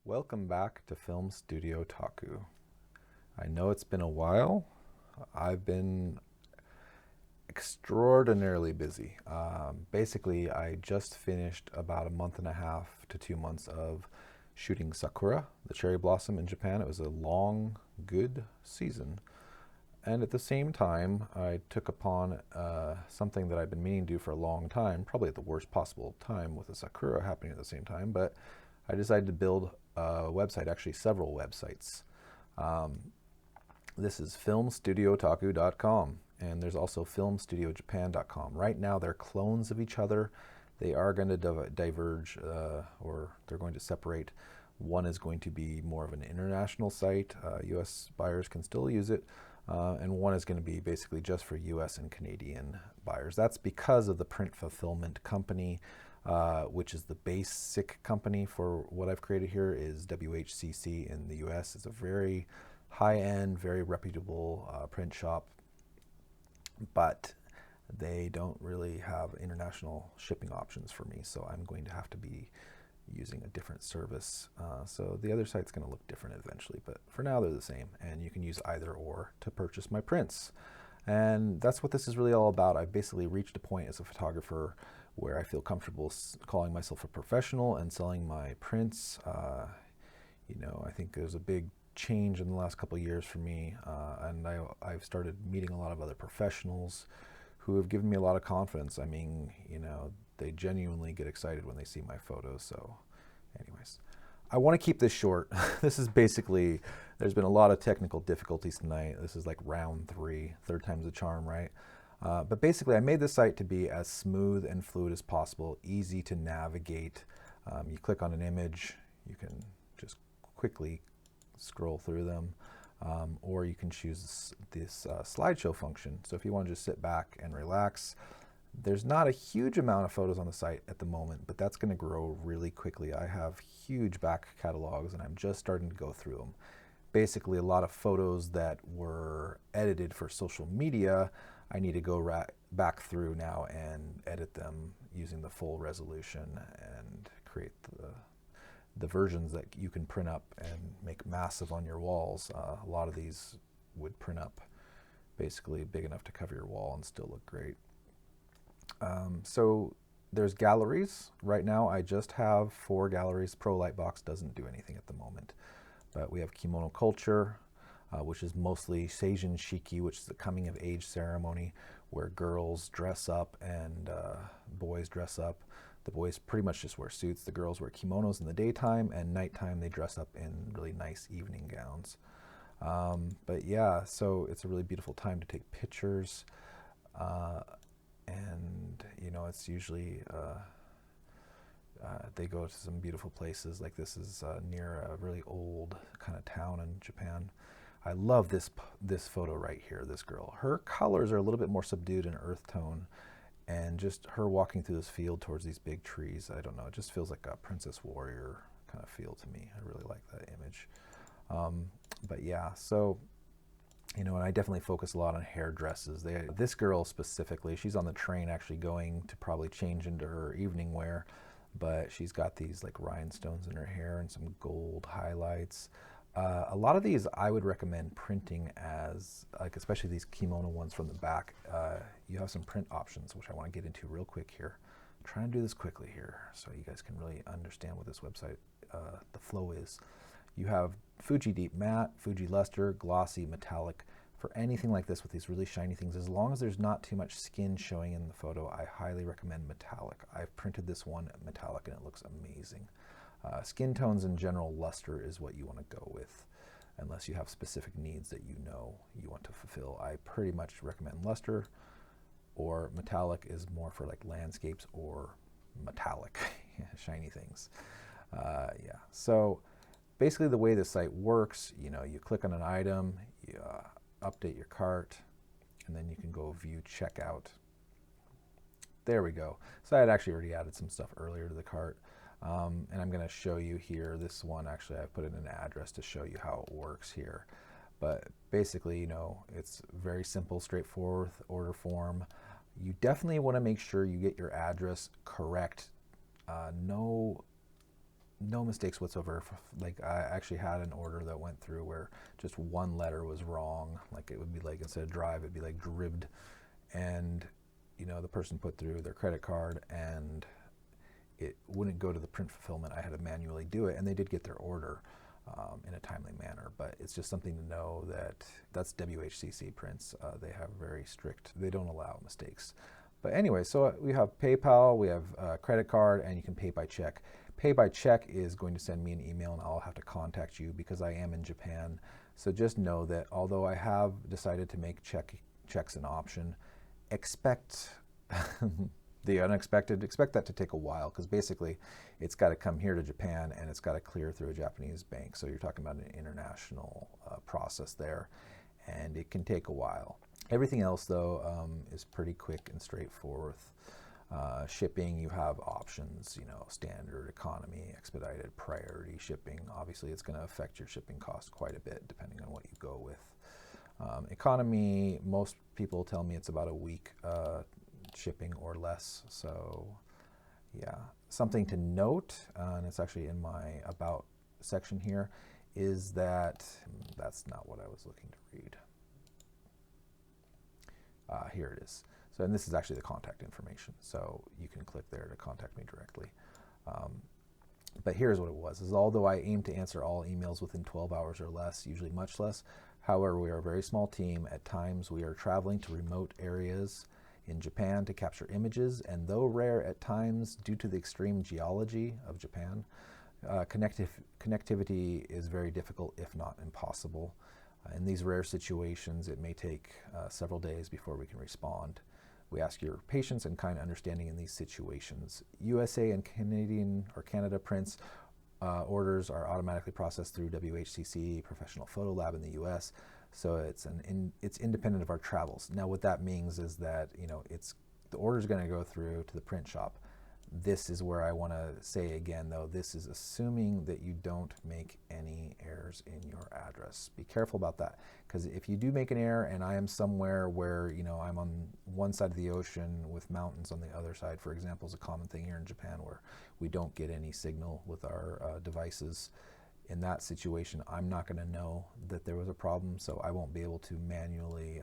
Welcome back to Film Studio Taku. I know it's been a while. I've been extraordinarily busy. Basically, I just finished about a month and a half to 2 months of shooting Sakura, the cherry blossom in Japan. It was a long, good season. And at the same time, I took upon something that I've been meaning to do for a long time, probably at the worst possible time with the Sakura happening at the same time, but I decided to build a website, actually several websites. This is Film-Studio-Taku-in-Japan, and there's also Film-Studio-Japan.com. Right now, they're clones of each other. They are going to diverge, or they're going to separate. One is going to be more of an international site. US buyers can still use it. And one is going to be basically just for US and Canadian buyers. That's because of the print fulfillment company, which is the basic company for what I've created here, is WHCC in the US. It's a very high-end, very reputable print shop, but they don't really have international shipping options for me, so I'm going to have to be using a different service. So the other site's going to look different eventually, but for now they're the same, and you can use either or to purchase my prints. And that's what this is really all about. I've basically reached a point as a photographer where I feel comfortable calling myself a professional and selling my prints. I think there's a big change in the last couple of years for me, and I've started meeting a lot of other professionals who have given me a lot of confidence. I mean, they genuinely get excited when they see my photos. So anyways, I want to keep this short. This is basically, there's been a lot of technical difficulties tonight. This is like round 3, third time's a charm, right? But basically, I made this site to be as smooth and fluid as possible, easy to navigate. You click on an image, you can just quickly scroll through them, or you can choose this slideshow function. So if you want to just sit back and relax, there's not a huge amount of photos on the site at the moment, but that's going to grow really quickly. I have huge back catalogs, and I'm just starting to go through them. Basically, a lot of photos that were edited for social media, I need to go back through now and edit them using the full resolution and create the versions that you can print up and make massive on your walls. A lot of these would print up basically big enough to cover your wall and still look great. So there's galleries. Right now I just have 4 galleries. Pro Lightbox doesn't do anything at the moment. But we have Kimono Culture, which is mostly Seijin Shiki, which is the coming of age ceremony where girls dress up and boys dress up. The boys pretty much just wear suits. The girls wear kimonos in the daytime, and nighttime they dress up in really nice evening gowns. But yeah, so it's a really beautiful time to take pictures. And it's usually they go to some beautiful places. Like this is near a really old kind of town in Japan. I love this photo right here, this girl. Her colors are a little bit more subdued in earth tone, and just her walking through this field towards these big trees, I don't know, it just feels like a Princess Warrior kind of feel to me. I really like that image. But yeah, so and I definitely focus a lot on hairdresses. This girl specifically, she's on the train actually going to probably change into her evening wear, but she's got these like rhinestones in her hair and some gold highlights. A lot of these I would recommend printing as, like especially these kimono ones from the back. You have some print options, which I want to get into real quick here. I'm trying to do this quickly here so you guys can really understand what this website, the flow is. You have Fuji Deep Matte, Fuji Luster, Glossy, Metallic. For anything like this with these really shiny things, as long as there's not too much skin showing in the photo, I highly recommend Metallic. I've printed this one Metallic and it looks amazing. Skin tones in general, Luster is what you want to go with, unless you have specific needs that you want to fulfill. I pretty much recommend Luster, or Metallic is more for like landscapes or metallic, shiny things. Yeah, so basically the way the site works, you click on an item, you update your cart, and then you can go view checkout. There we go. So I had actually already added some stuff earlier to the cart. And I'm going to show you here, this one actually I put in an address to show you how it works here. But basically, it's very simple, straightforward order form. You definitely want to make sure you get your address correct. No no mistakes whatsoever. Like I actually had an order that went through where just one letter was wrong. Like it would be like, instead of drive, it'd be like dribbed. And, you know, the person put through their credit card and it wouldn't go to the print fulfillment. I had to manually do it, and they did get their order in a timely manner. But it's just something to know that that's WHCC prints. They have very strict, they don't allow mistakes. But anyway, so we have PayPal, we have credit card, and you can pay by check. Pay by check is going to send me an email, and I'll have to contact you because I am in Japan. So just know that although I have decided to make checks an option, expect the unexpected. Expect that to take a while, because basically it's got to come here to Japan and it's got to clear through a Japanese bank. So you're talking about an international process there, and it can take a while. Everything else, though, is pretty quick and straightforward. Shipping, you have options, you know, standard, economy, expedited, priority shipping. Obviously, it's going to affect your shipping cost quite a bit depending on what you go with. Economy, most people tell me it's about a week shipping or less. So, yeah. Something to note, and it's actually in my About section here, is that that's not what I was looking to read. Here it is. So, and this is actually the contact information. So you can click there to contact me directly. But here's what it was, is although I aim to answer all emails within 12 hours or less, usually much less, however, we are a very small team. At times we are traveling to remote areas in Japan to capture images, and though rare at times due to the extreme geology of Japan, connectivity is very difficult, if not impossible. In these rare situations, it may take several days before we can respond. We ask your patience and kind understanding in these situations. USA and Canadian or Canada prints orders are automatically processed through WHCC Professional Photo Lab in the US, so it's independent of our travels. Now, what that means is that, you know, the order is going to go through to the print shop. This is where I want to say again, though, this is assuming that you don't make any errors in your address. Be careful about that, because if you do make an error and I am somewhere where, you know, I'm on one side of the ocean with mountains on the other side, for example, is a common thing here in Japan where we don't get any signal with our devices. In that situation, I'm not going to know that there was a problem, so I won't be able to manually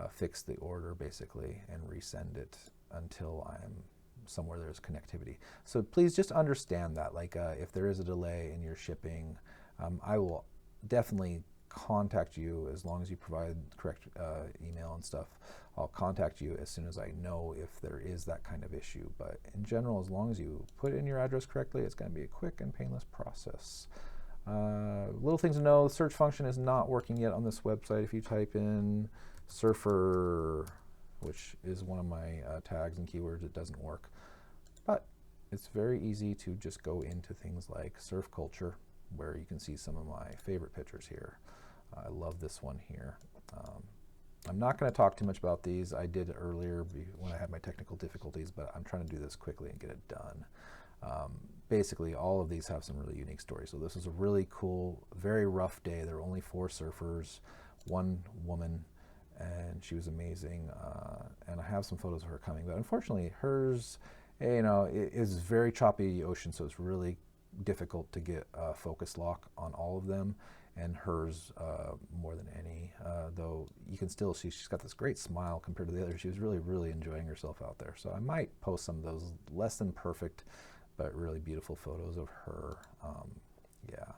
fix the order basically and resend it until I'm somewhere there's connectivity. So please just understand that, like if there is a delay in your shipping, I will definitely contact you as long as you provide correct email and stuff. I'll contact you as soon as I know if there is that kind of issue. But in general, as long as you put in your address correctly, it's going to be a quick and painless process. Little things to know, the search function is not working yet on this website. If you type in surfer, which is one of my tags and keywords, it doesn't work. But it's very easy to just go into things like surf culture, where you can see some of my favorite pictures here. I love this one here. I'm not going to talk too much about these. I did earlier when I had my technical difficulties, but I'm trying to do this quickly and get it done. Basically, all of these have some really unique stories. So this was a really cool, very rough day. There were only 4 surfers, 1 woman, and she was amazing. And I have some photos of her coming, but unfortunately, hers, you know, it is very choppy ocean, so it's really difficult to get a focus lock on all of them. And hers more than any, though you can still see she's got this great smile compared to the others. She was really, really enjoying herself out there. So I might post some of those less than perfect, but really beautiful photos of her. Yeah,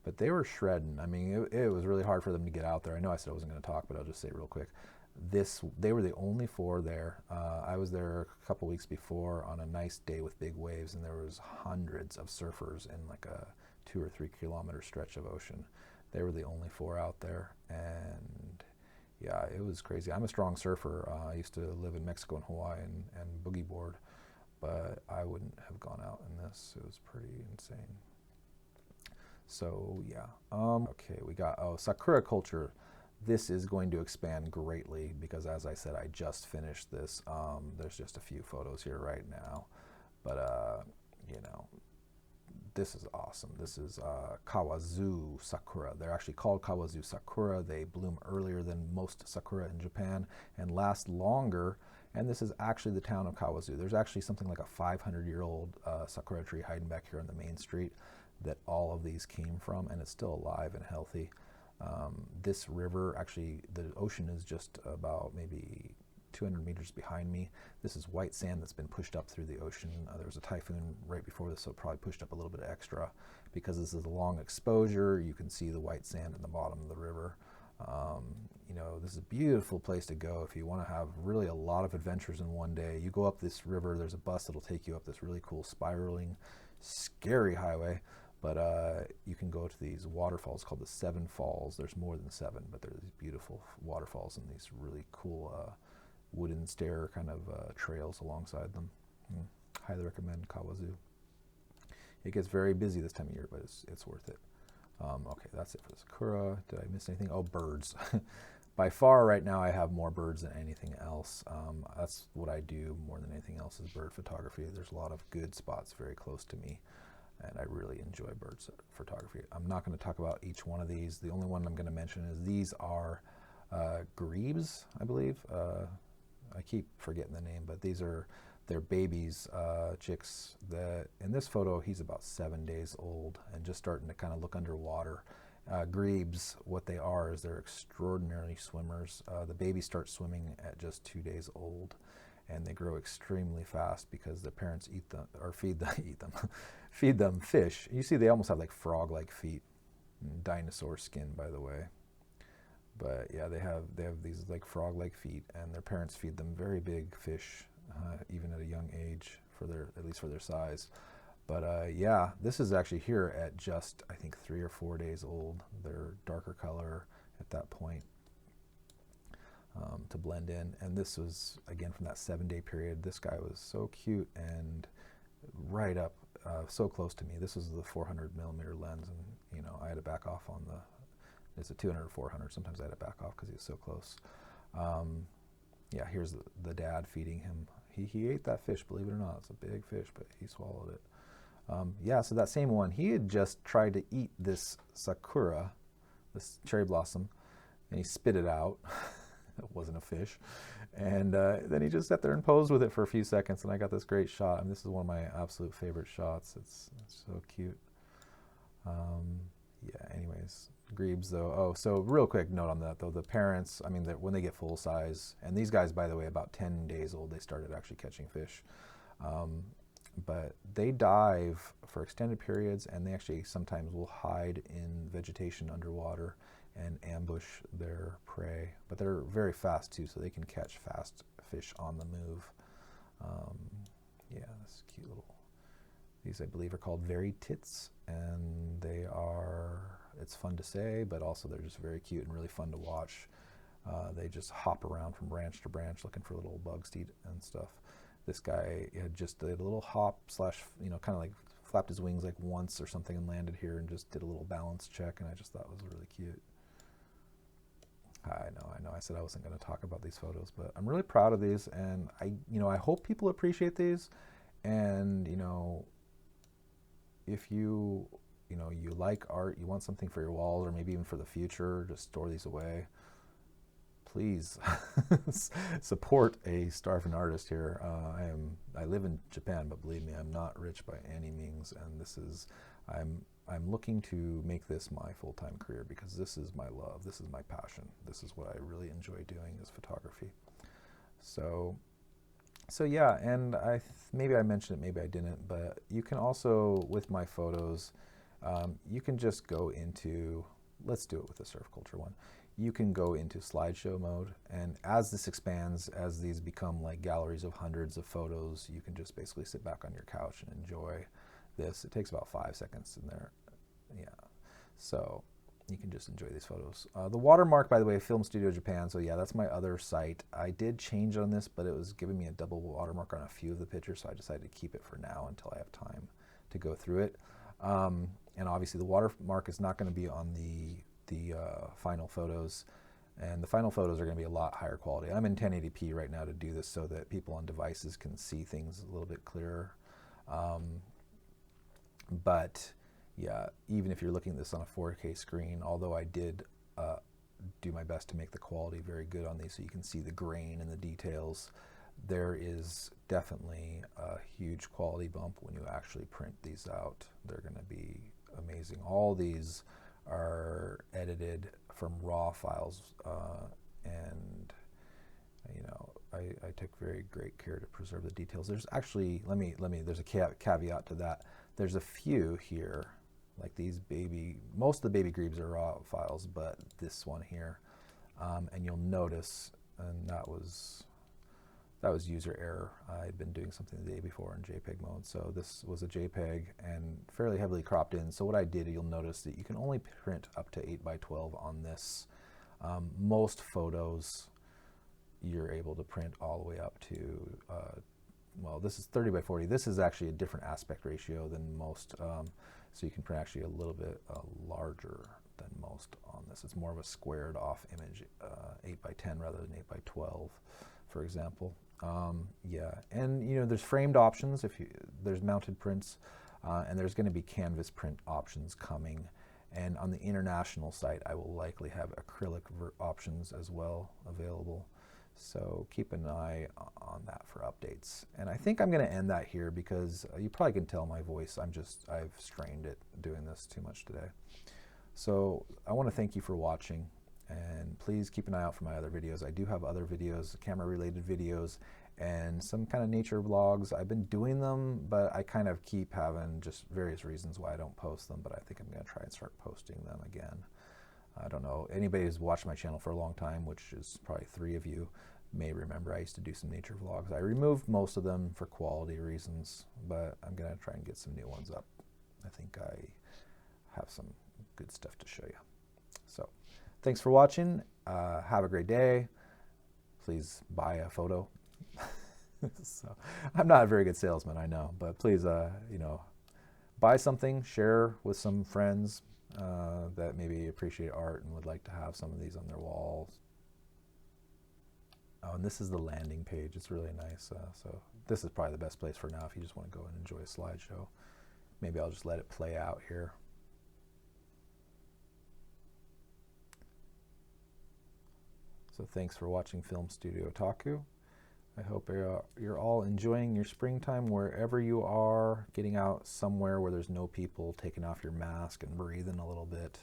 but they were shredding. I mean, it was really hard for them to get out there. I know I said I wasn't going to talk, but I'll just say real quick. They were the only 4 there. I was there a couple weeks before on a nice day with big waves, and there was hundreds of surfers in like a 2 or 3 kilometer stretch of ocean. They were the only 4 out there, and yeah, it was crazy. I'm a strong surfer. I used to live in Mexico and Hawaii and boogie board, but I wouldn't have gone out in this. It was pretty insane. So yeah, okay, we got, Sakura Culture. This is going to expand greatly because, as I said, I just finished this. There's just a few photos here right now, but you know, this is awesome. This is Kawazu Sakura. They're actually called Kawazu Sakura. They bloom earlier than most sakura in Japan and last longer And this is actually the town of Kawazu. There's actually something like a 500-year-old sakura tree hiding back here on the main street that all of these came from, and it's still alive and healthy. This river, actually, the ocean is just about maybe 200 meters behind me. This is white sand that's been pushed up through the ocean. There was a typhoon right before this, so it probably pushed up a little bit extra. Because this is a long exposure, you can see the white sand in the bottom of the river. You know, this is a beautiful place to go if you want to have really a lot of adventures in one day. You go up this river, there's a bus that'll take you up this really cool spiraling, scary highway. But you can go to these waterfalls called the Seven Falls. There's more than seven, but there's these beautiful waterfalls and these really cool wooden stair kind of trails alongside them. Highly recommend Kawazu. It gets very busy this time of year, but it's worth it. Okay, that's it for the Sakura. Did I miss anything? Oh, birds. By far right now I have more birds than anything else. That's what I do more than anything else is bird photography. There's a lot of good spots very close to me, and I really enjoy bird photography. I'm not going to talk about each one of these. The only one I'm going to mention is these are grebes, I believe. I keep forgetting the name, but these are their babies, chicks. In this photo, he's about 7 days old and just starting to kind of look underwater. Grebes, what they are is they're extraordinary swimmers. The babies start swimming at just 2 days old, and they grow extremely fast because their parents eat them or feed them fish. You see, they almost have like frog-like feet, dinosaur skin, by the way. But yeah, they have these like frog-like feet, and their parents feed them very big fish, even at a young age, at least for their size. But yeah, this is actually here at just, I think, 3 or 4 days old. They're darker color at that point to blend in. And this was, again, from that 7-day period. This guy was so cute and right up, so close to me. This is the 400 millimeter lens, and you know, I had to back off on it's a 200 or 400. Sometimes I had to back off because he was so close. Yeah, here's the dad feeding him. He ate that fish, believe it or not. It's a big fish, but he swallowed it. Yeah, so that same one, he had just tried to eat this sakura, this cherry blossom, and he spit it out. It wasn't a fish. And then he just sat there and posed with it for a few seconds, and I got this great shot. And this is one of my absolute favorite shots. It's so cute. Yeah, anyways, grebes though. Oh, so real quick note on that though. The parents, I mean, when they get full size, and these guys, by the way, about 10 days old, they started actually catching fish. But they dive for extended periods, and they actually sometimes will hide in vegetation underwater and ambush their prey. But they're very fast too, so they can catch fast fish on the move. Yeah, this cute little. These, I believe, are called very tits, and they are, it's fun to say, but also they're just very cute and really fun to watch. They just hop around from branch to branch looking for little bugs to eat and stuff. This guy had just did a little hop slash, you know, kind of like flapped his wings like once or something and landed here and just did a little balance check, and I just thought it was really cute. I know. I said I wasn't going to talk about these photos, but I'm really proud of these, and I hope people appreciate these. And if you like art, you want something for your walls or maybe even for the future, just store these away. Please support a starving artist here. I live in Japan, but believe me, I'm not rich by any means, and I'm looking to make this my full-time career because this is my love, this is my passion, this is what I really enjoy doing is photography. So yeah, and maybe I mentioned it, maybe I didn't, but you can also, with my photos, you can just go into, let's do it with the surf culture one. You can go into slideshow mode, and as this expands, as these become like galleries of hundreds of photos, you can just basically sit back on your couch and enjoy this. It takes about 5 seconds in there. Yeah, so you can just enjoy these photos. The watermark, by the way, Film-Studio-Japan, so yeah, that's my other site. I did change on this, but it was giving me a double watermark on a few of the pictures, so I decided to keep it for now until I have time to go through it. And obviously the watermark is not going to be on the final photos, and the final photos are going to be a lot higher quality. I'm in 1080p right now to do this so that people on devices can see things a little bit clearer. But yeah, even if you're looking at this on a 4K screen, although I did do my best to make the quality very good on these so you can see the grain and the details, there is definitely a huge quality bump when you actually print these out. They're going to be amazing. All these are edited from raw files, and you know, I took very great care to preserve the details. There's actually, there's a caveat to that. There's a few here, like these most of the baby grebes are raw files, but this one here, and you'll notice, and that was user error. I'd been doing something the day before in JPEG mode, so this was a JPEG and fairly heavily cropped in. So what I did, you'll notice that you can only print up to 8x12 on this. Most photos you're able to print all the way up to, well, this is 30x40. This is actually a different aspect ratio than most, so you can print actually a little bit larger than most on this. It's more of a squared off image, 8x10 rather than 8x12, for example. Yeah, and you know, there's framed options. There's mounted prints, and there's going to be canvas print options coming. And on the international site, I will likely have acrylic options as well available. So keep an eye on that for updates. And I think I'm going to end that here because you probably can tell my voice. I've strained it doing this too much today. So I want to thank you for watching, and please keep an eye out for my other videos. I do have other videos, camera-related videos, and some kind of nature vlogs. I've been doing them, but I kind of keep having just various reasons why I don't post them, but I think I'm going to try and start posting them again. I don't know, anybody who's watched my channel for a long time, which is probably 3 of you, may remember I used to do some nature vlogs. I removed most of them for quality reasons, but I'm going to try and get some new ones up. I think I have some good stuff to show you. So thanks for watching. Have a great day. Please buy a photo. So, I'm not a very good salesman, I know, but please, you know, buy something, share with some friends that maybe appreciate art and would like to have some of these on their walls. Oh, and this is the landing page. It's really nice. So this is probably the best place for now if you just want to go and enjoy a slideshow. Maybe I'll just let it play out here. So thanks for watching Film Studio Taku. I hope you're all enjoying your springtime wherever you are, getting out somewhere where there's no people, taking off your mask and breathing a little bit.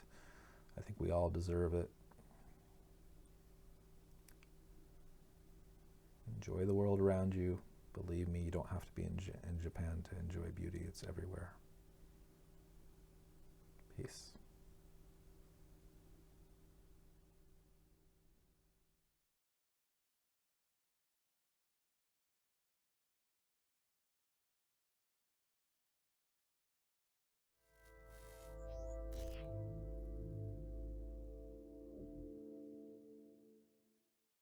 I think we all deserve it. Enjoy the world around you. Believe me, you don't have to be in Japan to enjoy beauty. It's everywhere. Peace.